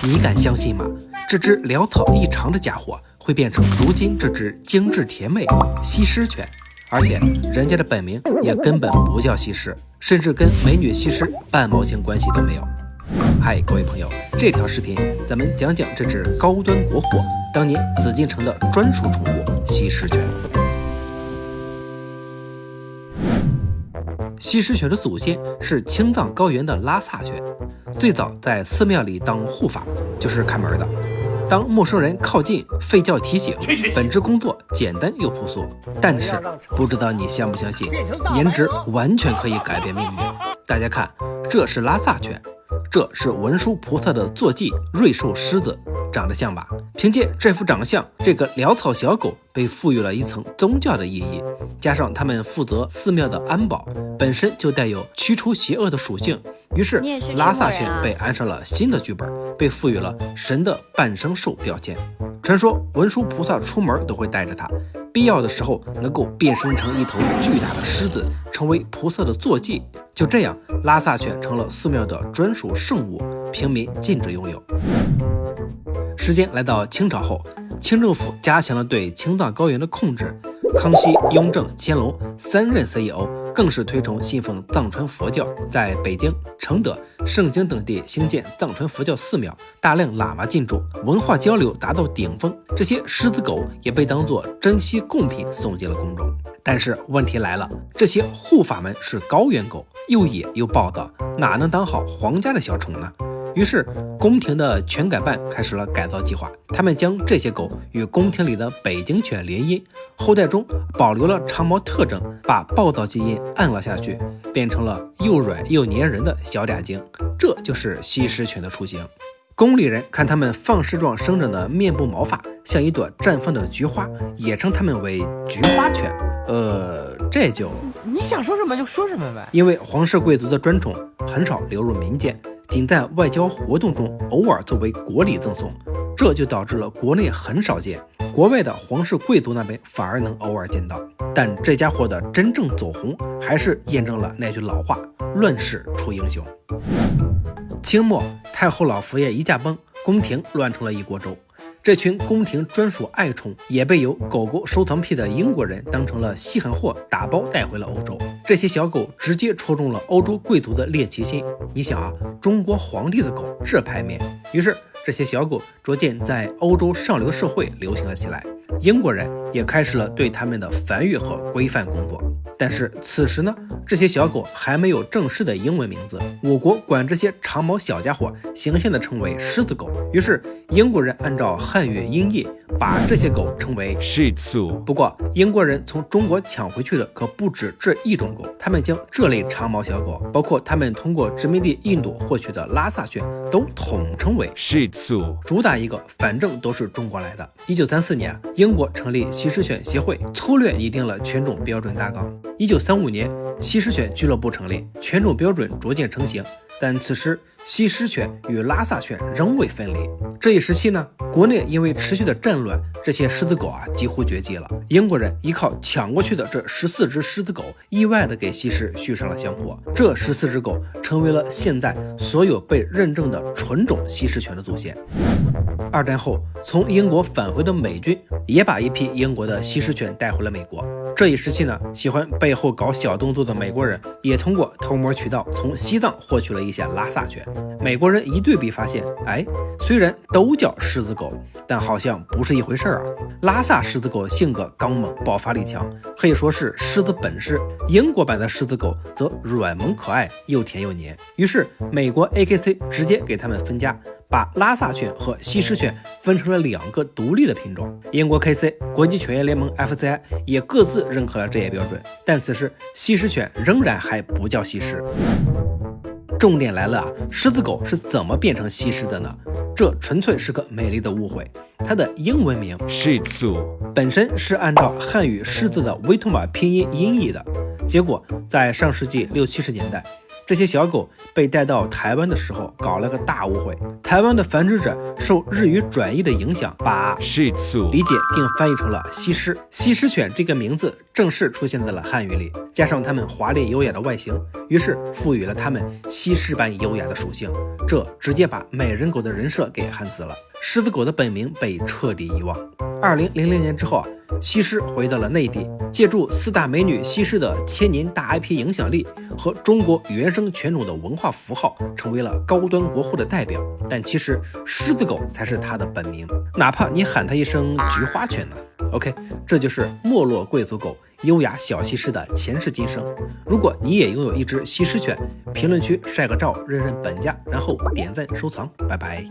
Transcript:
你敢相信吗？这只潦草异常的家伙会变成如今这只精致甜美西施犬，而且人家的本名也根本不叫西施，甚至跟美女西施半毛钱关系都没有。嗨，各位朋友，这条视频咱们讲讲这只高端国货当年紫禁城的专属宠物西施犬。西施犬的祖先是青藏高原的拉萨犬，最早在寺庙里当护法，就是看门的。当陌生人靠近，吠叫提醒，本职工作简单又朴素。但是不知道你相不相信，颜值完全可以改变命运。大家看，这是拉萨犬，这是文殊菩萨的坐骑瑞兽狮子，长得像吧？凭借这副长相，这个潦草小狗被赋予了一层宗教的意义，加上他们负责寺庙的安保，本身就带有驱除邪恶的属性。于是拉萨犬被安上了新的剧本，被赋予了神的半生兽标签。传说文殊菩萨出门都会带着它，必要的时候能够变身成一头巨大的狮子，成为菩萨的坐骑。就这样，拉萨犬成了寺庙的专属圣物，平民禁止拥有。时间来到清朝后，清政府加强了对青藏高原的控制，康熙、雍正、乾隆3任 CEO 更是推崇信奉藏传佛教，在北京、承德、盛京等地兴建藏传佛教寺庙，大量喇嘛进驻，文化交流达到顶峰。这些狮子狗也被当作珍稀贡品送进了宫中。但是问题来了，这些护法们是高原狗，又野又暴躁，哪能当好皇家的小宠呢？于是宫廷的犬改办开始了改造计划，他们将这些狗与宫廷里的北京犬联姻，后代中保留了长毛特征，把暴躁基因按了下去，变成了又软又粘人的小嗲精。这就是西施犬的雏形。宫里人看它们放矢状生长的面部毛发像一朵绽放的菊花，也称它们为菊花犬。这就你想说什么就说什么呗。因为皇室贵族的专宠很少流入民间，仅在外交活动中偶尔作为国礼赠送，这就导致了国内很少见，国外的皇室贵族那边反而能偶尔见到。但这家伙的真正走红，还是验证了那句老话：乱世出英雄。清末太后老佛爷一驾崩，宫廷乱成了一锅粥。这群宫廷专属爱宠也被有狗狗收藏癖的英国人当成了稀罕货，打包带回了欧洲。这些小狗直接戳中了欧洲贵族的猎奇心。你想啊，中国皇帝的狗这牌面，于是这些小狗逐渐在欧洲上流社会流行了起来。英国人也开始了对他们的繁育和规范工作。但是此时呢，这些小狗还没有正式的英文名字，我国管这些长毛小家伙形象地称为狮子狗。于是英国人按照汉语音译把这些狗称为 Shih Tzu。不过英国人从中国抢回去的可不止这一种狗，他们将这类长毛小狗，包括他们通过殖民地印度获取的拉萨犬，都统称为 Shih Tzu， 主打一个反正都是中国来的。1934年，英国成立西施犬协会，粗略拟定了犬种标准大纲。1935年，西施犬俱乐部成立，犬种标准逐渐成型。但此时西施犬与拉萨犬仍未分离。这一时期呢，国内因为持续的战乱，这些狮子狗几乎绝迹了。英国人依靠抢过去的这14只狮子狗，意外的给西施续上了香火。这14只狗成为了现在所有被认证的纯种西施犬的祖先。二战后，从英国返回的美军也把一批英国的西施犬带回了美国。这一时期呢，喜欢背后搞小动作的美国人也通过偷摸渠道从西藏获取了一些拉萨犬。美国人一对比发现，虽然都叫狮子狗，但好像不是一回事啊。拉萨狮子狗性格刚猛，爆发力强，可以说是狮子本事。英国版的狮子狗则软萌可爱，又甜又黏。于是美国 AKC 直接给他们分家，把拉萨犬和西施犬分成了2个独立的品种。英国 KC、国际犬业联盟 FCI 也各自认可了这些标准，但此时西施犬仍然还不叫西施。重点来了狮子狗是怎么变成西施的呢？这纯粹是个美丽的误会。它的英文名 Shih Tzu 本身是按照汉语狮子的威妥玛拼音音译的，结果在上世纪60、70年代，这些小狗被带到台湾的时候搞了个大误会，台湾的繁殖者受日语转译的影响，把 Shih Tzu 理解并翻译成了西施。西施犬这个名字正式出现在了汉语里，加上它们华丽优雅的外形，于是赋予了它们西施般优雅的属性，这直接把美人狗的人设给焊死了。狮子狗的本名被彻底遗忘。2000年之后西施回到了内地，借助4大美女西施的千年大 IP 影响力和中国原生犬种的文化符号，成为了高端国货的代表。但其实狮子狗才是它的本名，哪怕你喊它一声菊花犬呢。OK， 这就是没落贵族狗优雅小西施的前世今生。如果你也拥有一只西施犬，评论区晒个照认认本家，然后点赞收藏，拜拜。